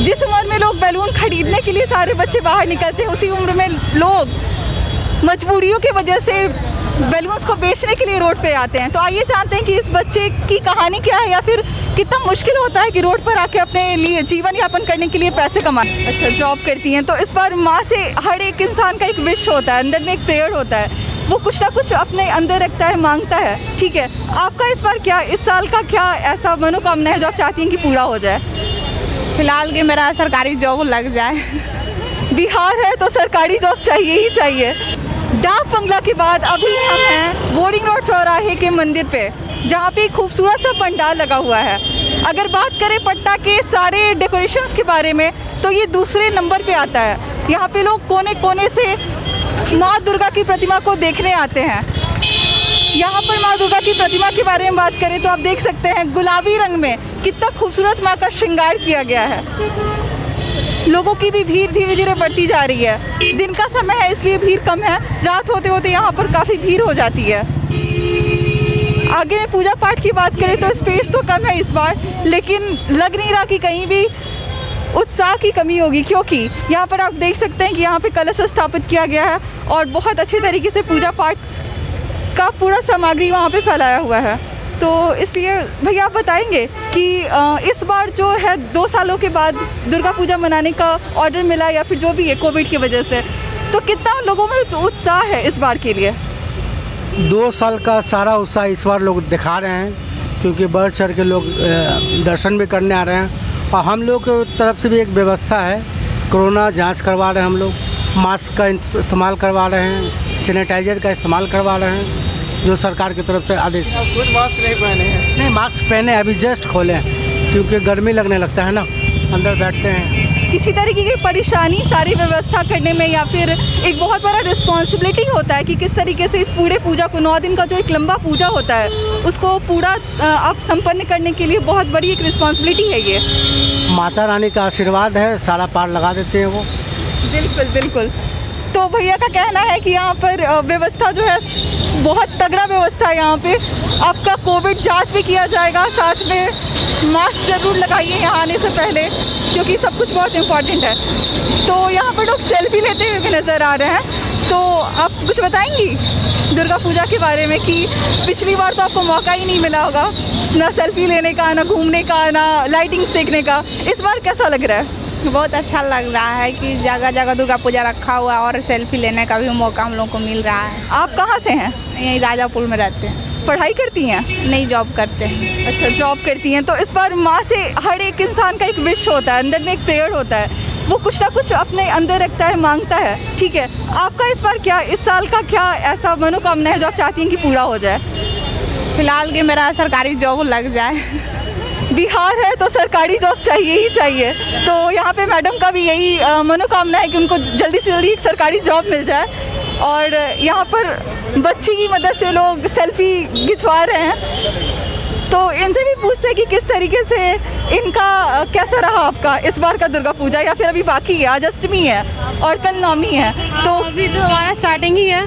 जिस उम्र में लोग बैलून खरीदने के लिए सारे बच्चे बाहर निकलते हैं, उसी उम्र में लोग मजबूरियों की वजह से बैलून्स को बेचने के लिए रोड पे आते हैं। तो आइए जानते हैं कि इस बच्चे की कहानी क्या है, या फिर कितना मुश्किल होता है कि रोड पर आके अपने लिए जीवन यापन करने के लिए पैसे कमाए। अच्छा, जॉब करती हैं, तो इस बार माँ से हर एक इंसान का एक विश होता है, अंदर में एक प्रेयर होता है, वो कुछ ना कुछ अपने अंदर रखता है, मांगता है। ठीक है, आपका इस बार क्या, इस साल का क्या ऐसा मनोकामना है जो आप चाहती हैं कि पूरा हो जाए? फिलहाल कि मेरा सरकारी जॉब लग जाए। बिहार है तो सरकारी जॉब चाहिए ही चाहिए। डाक बंगला के बाद अभी हम हैं बोरिंग रोड चौराहे के मंदिर पे, जहाँ पे एक खूबसूरत सा पंडाल लगा हुआ है। अगर बात करें पटना के सारे डेकोरेशंस के बारे में, तो ये दूसरे नंबर पे आता है। यहाँ पे लोग कोने कोने से माँ दुर्गा की प्रतिमा को देखने आते हैं। यहाँ पर माँ दुर्गा की प्रतिमा के बारे में बात करें तो आप देख सकते हैं गुलाबी रंग में कितना खूबसूरत माँ का श्रृंगार किया गया है। लोगों की भी भीड़ धीरे धीरे बढ़ती जा रही है। दिन का समय है इसलिए भीड़ कम है, रात होते होते यहाँ पर काफ़ी भीड़ हो जाती है। आगे में पूजा पाठ की बात करें तो स्पेस तो कम है इस बार, लेकिन लग नहीं रहा कि कहीं भी उत्साह की कमी होगी, क्योंकि यहाँ पर आप देख सकते हैं कि यहाँ पे कलश स्थापित किया गया है और बहुत अच्छे तरीके से पूजा पाठ का पूरा सामग्री वहाँ पे फैलाया हुआ है। तो इसलिए भैया आप बताएंगे कि इस बार जो है 2 सालों के बाद दुर्गा पूजा मनाने का ऑर्डर मिला, या फिर जो भी है कोविड की वजह से, तो कितना लोगों में उत्साह है इस बार के लिए? 2 साल का सारा उत्साह इस बार लोग दिखा रहे हैं, क्योंकि बढ़ चढ़ के लोग दर्शन भी करने आ रहे हैं। और हम लोग की तरफ से भी एक व्यवस्था है, कोरोना जांच करवा रहे हैं हम लोग, मास्क का इस्तेमाल करवा रहे हैं, सैनिटाइजर का इस्तेमाल करवा रहे हैं, जो सरकार की तरफ से आदेश। खुद मास्क नहीं पहने हैं? नहीं, मास्क पहने, अभी जस्ट खोले हैं, क्योंकि गर्मी लगने लगता है ना, अंदर बैठते हैं। किसी तरीके की परेशानी सारी व्यवस्था करने में, या फिर एक बहुत बड़ा रिस्पॉन्सिबिलिटी होता है कि किस तरीके से इस पूरे पूजा को 9 दिन का जो एक लंबा पूजा होता है उसको पूरा आप संपन्न करने के लिए बहुत बड़ी एक रिस्पॉन्सिबिलिटी है ये। माता रानी का आशीर्वाद है, सारा पार लगा देते हैं वो। बिल्कुल बिल्कुल। तो भैया का कहना है कि यहाँ पर व्यवस्था जो है बहुत तगड़ा व्यवस्था है। यहाँ पे आपका कोविड जांच भी किया जाएगा, साथ में मास्क जरूर लगाइए यहाँ आने से पहले, क्योंकि सब कुछ बहुत इम्पोर्टेंट है। तो यहाँ पर लोग सेल्फी लेते हुए भी नज़र आ रहे हैं। तो आप कुछ बताएंगी दुर्गा पूजा के बारे में कि पिछली बार तो आपको मौका ही नहीं मिला होगा ना सेल्फी लेने का, ना घूमने का, ना लाइटिंग्स देखने का, इस बार कैसा लग रहा है? बहुत अच्छा लग रहा है कि जगह जगह दुर्गा पूजा रखा हुआ है और सेल्फी लेने का भी मौका हम लोग को मिल रहा है। आप कहाँ से हैं? यहीं राजापुर में रहते हैं। पढ़ाई करती हैं? नहीं, जॉब करते हैं। अच्छा, जॉब करती हैं। तो इस बार माँ से हर एक इंसान का एक विश होता है, अंदर में एक प्रेयर होता है, वो कुछ ना कुछ अपने अंदर रखता है, मांगता है। ठीक है, आपका इस बार क्या, इस साल का क्या ऐसा मनोकामना है जो आप चाहती हैं कि पूरा हो जाए? फिलहाल कि मेरा सरकारी जॉब लग जाए। बिहार है तो सरकारी जॉब चाहिए ही चाहिए। तो यहाँ पे मैडम का भी यही मनोकामना है कि उनको जल्दी से जल्दी एक सरकारी जॉब मिल जाए। और यहाँ पर बच्ची की मदद से लोग सेल्फी खिंचवा रहे हैं। तो इनसे भी पूछते हैं कि किस तरीके से इनका कैसा रहा आपका इस बार का दुर्गा पूजा, या फिर अभी बाकी है, आज अष्टमी है और कल नवमी है। तो अभी तो हमारा स्टार्टिंग ही है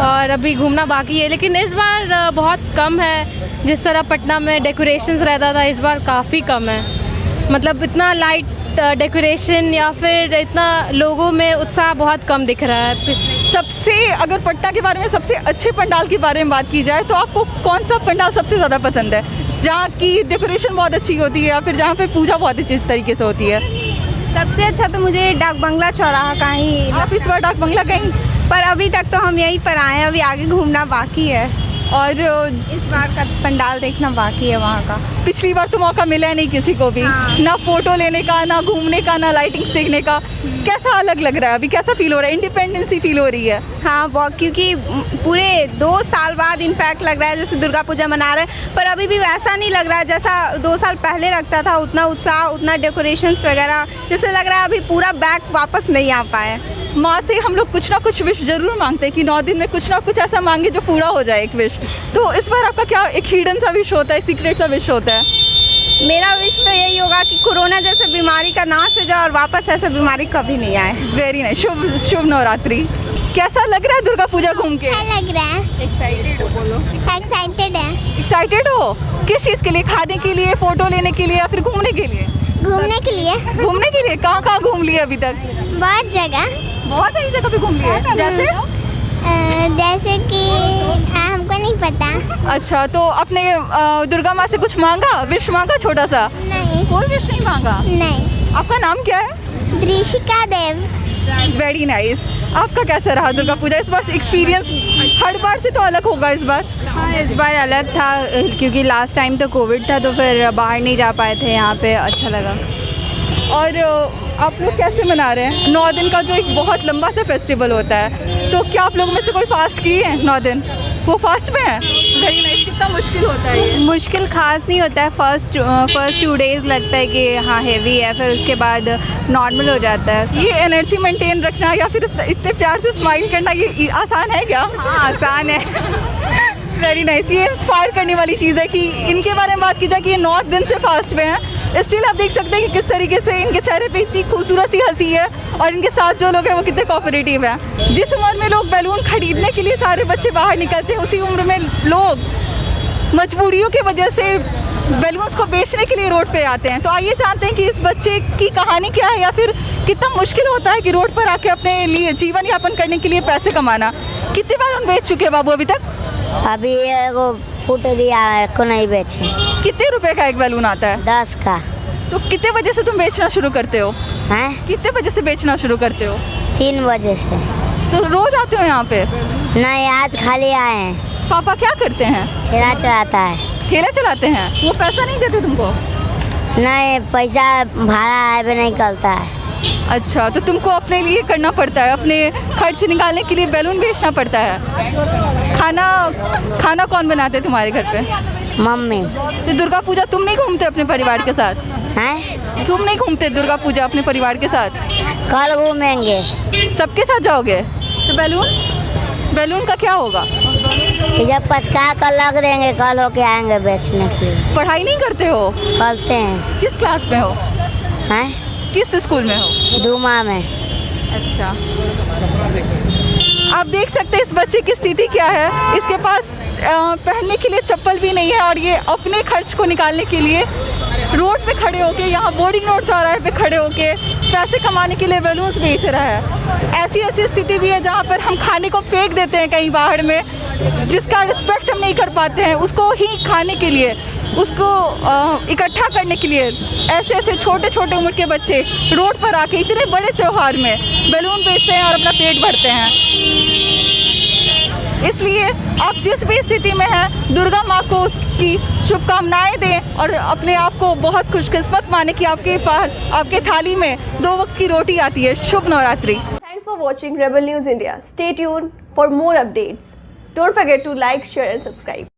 और अभी घूमना बाकी है, लेकिन इस बार बहुत कम है। जिस तरह पटना में डेकोरेशंस रहता था, इस बार काफ़ी कम है। मतलब इतना लाइट डेकोरेशन या फिर इतना लोगों में उत्साह बहुत कम दिख रहा है। सबसे, अगर पटना के बारे में सबसे अच्छे पंडाल के बारे में बात की जाए तो आपको कौन सा पंडाल सबसे ज़्यादा पसंद है, जहाँ की डेकोरेशन बहुत अच्छी होती है या फिर जहाँ पे पूजा बहुत अच्छी तरीके से होती है? सबसे अच्छा तो मुझे डाक बंगला चौराहा का ही। आप इस बार डाक बंगला कहीं? पर अभी तक तो हम यहीं पर आए हैं, अभी आगे घूमना बाकी है और इस बार का पंडाल देखना बाकी है वहाँ का। पिछली बार तो मौका मिला नहीं किसी को भी। हाँ। ना फोटो लेने का, ना घूमने का, ना लाइटिंग्स देखने का। कैसा अलग लग रहा है अभी, कैसा फील हो रहा है? इंडिपेंडेंसी फील हो रही है? हाँ बहुत, क्योंकि पूरे 2 साल बाद इनफैक्ट लग रहा है जैसे दुर्गा पूजा मना रहे हैं, पर अभी भी वैसा नहीं लग रहा है जैसा 2 साल पहले लगता था। उतना उत्साह, उतना डेकोरेशंस वगैरह, जैसे लग रहा है अभी पूरा बैक वापस नहीं आ पाए। माँ से हम लोग कुछ ना कुछ विश जरूर मांगते हैं कि 9 दिन में कुछ ना कुछ ऐसा मांगे जो पूरा हो जाए, एक विश। तो इस बार आपका क्या एक हिडन सा विश होता है, सीक्रेट सा विश होता है? मेरा विश तो यही होगा कि कोरोना जैसे बीमारी का नाश हो जाए और वापस ऐसे बीमारी कभी नहीं आए। Very nice. शुभ नवरात्रि। कैसा लग रहा है दुर्गा पूजा घूम के? अच्छा लग रहा है। एक्साइटेड है। एक्साइटेड हो? किस चीज़ के लिए? खाने के लिए, फोटो लेने के लिए, या फिर घूमने के लिए? घूमने के लिए घूमने के लिए कहाँ कहाँ घूम लिए अभी तक? बहुत जगह, बहुत सारी जगह पे घूम लिए। जैसे जैसे कि हमको नहीं पता। अच्छा, तो अपने दुर्गा माँ से कुछ मांगा, विश मांगा छोटा सा? नहीं कोई विश नहीं मांगा। नहीं। आपका नाम क्या है? दृशिका देव। Very nice. आपका कैसा रहा दुर्गा पूजा इस बार? एक्सपीरियंस हर बार से तो अलग होगा इस बार। हाँ, इस बार अलग था क्योंकि लास्ट टाइम तो कोविड था, तो फिर बाहर नहीं जा पाए थे। यहाँ पे अच्छा लगा। और आप लोग कैसे मना रहे हैं 9 दिन का जो एक बहुत लंबा सा फेस्टिवल होता है? तो क्या आप लोगों में से कोई फास्ट किए हैं 9 दिन? वो फास्ट में है? Very nice. कितना मुश्किल होता है ये? मुश्किल खास नहीं होता है। फर्स्ट 2 डेज़ लगता है कि हाँ हेवी है, फिर उसके बाद नॉर्मल हो जाता है। ये एनर्जी मेंटेन रखना या फिर इतने प्यार से स्माइल करना ये आसान है क्या? हाँ, आसान है। Very nice. ये इंस्पायर करने वाली चीज़ है कि इनके बारे में बात की जाए कि ये 9 दिन से फास्ट में हैं। स्टिल आप देख सकते हैं कि किस तरीके से इनके चेहरे पे इतनी खूबसूरत सी हंसी है और इनके साथ जो लोग हैं वो कितने कोऑपरेटिव हैं। जिस उम्र में लोग बैलून खरीदने के लिए सारे बच्चे बाहर निकलते हैं, उसी उम्र में लोग मजबूरियों की वजह से बैलून्स को बेचने के लिए रोड पे आते हैं। तो आइए जानते हैं कि इस बच्चे की कहानी क्या है या फिर कितना मुश्किल होता है कि रोड पर आके अपने लिए जीवन यापन करने के लिए पैसे कमाना। कितने बैलून बेच चुके हैं बाबू अभी तक? अभी वो फूट दिया है, को नहीं बेचे। कितने रुपए का एक बैलून आता है? 10 का। तो कितने बजे से तुम बेचना शुरू करते हो? हैं? कितने बजे से बेचना शुरू करते हो? 3 बजे से। तो रोज आते हो यहाँ पे? नहीं, आज खाली आए हैं। पापा क्या करते हैं? ठेला चलाता है। ठेला चलाते हैं। वो पैसा नहीं देते तुमको? नहीं, पैसा भाड़ा है भी नहीं निकलता है। अच्छा, तो तुमको अपने लिए करना पड़ता है, अपने खर्च निकालने के लिए बैलून बेचना पड़ता है। खाना कौन बनाते है तुम्हारे घर पे? मम्मी। तो दुर्गा पूजा तुम नहीं घूमते अपने परिवार के साथ? हैं? तुम नहीं घूमते दुर्गा पूजा अपने परिवार के साथ? कल घूमेंगे। सबके साथ जाओगे? तो बैलून का क्या होगा? जब पचका कर लग देंगे, कल होके आएंगे बेचने के लिए। पढ़ाई नहीं करते हो? करते हैं। किस क्लास में हो? हैं? किस स्कूल में हो? दूमा में। अच्छा, आप देख सकते हैं इस बच्चे की स्थिति क्या है। इसके पास पहनने के लिए चप्पल भी नहीं है और ये अपने खर्च को निकालने के लिए रोड पे खड़े होके, यहाँ बोर्डिंग रोड चौराहे पे खड़े होके पैसे कमाने के लिए बैलून्स बेच रहा है। ऐसी स्थिति भी है जहाँ पर हम खाने को फेंक देते हैं कहीं बाहर में, जिसका रिस्पेक्ट हम नहीं कर पाते हैं, उसको ही खाने के लिए, उसको इकट्ठा करने के लिए ऐसे छोटे छोटे उम्र के बच्चे रोड पर आके इतने बड़े त्यौहार में बैलून बेचते हैं और अपना पेट भरते हैं। इसलिए आप जिस भी स्थिति में हैं, दुर्गा माँ को उसकी शुभकामनाएं दें और अपने आप को बहुत खुशकिस्मत माने कि आपके पास, आपके थाली में 2 वक्त की रोटी आती है। शुभ Navratri. Thanks for watching Rebel News India. Stay tuned for more updates. Don't forget to like, share and subscribe.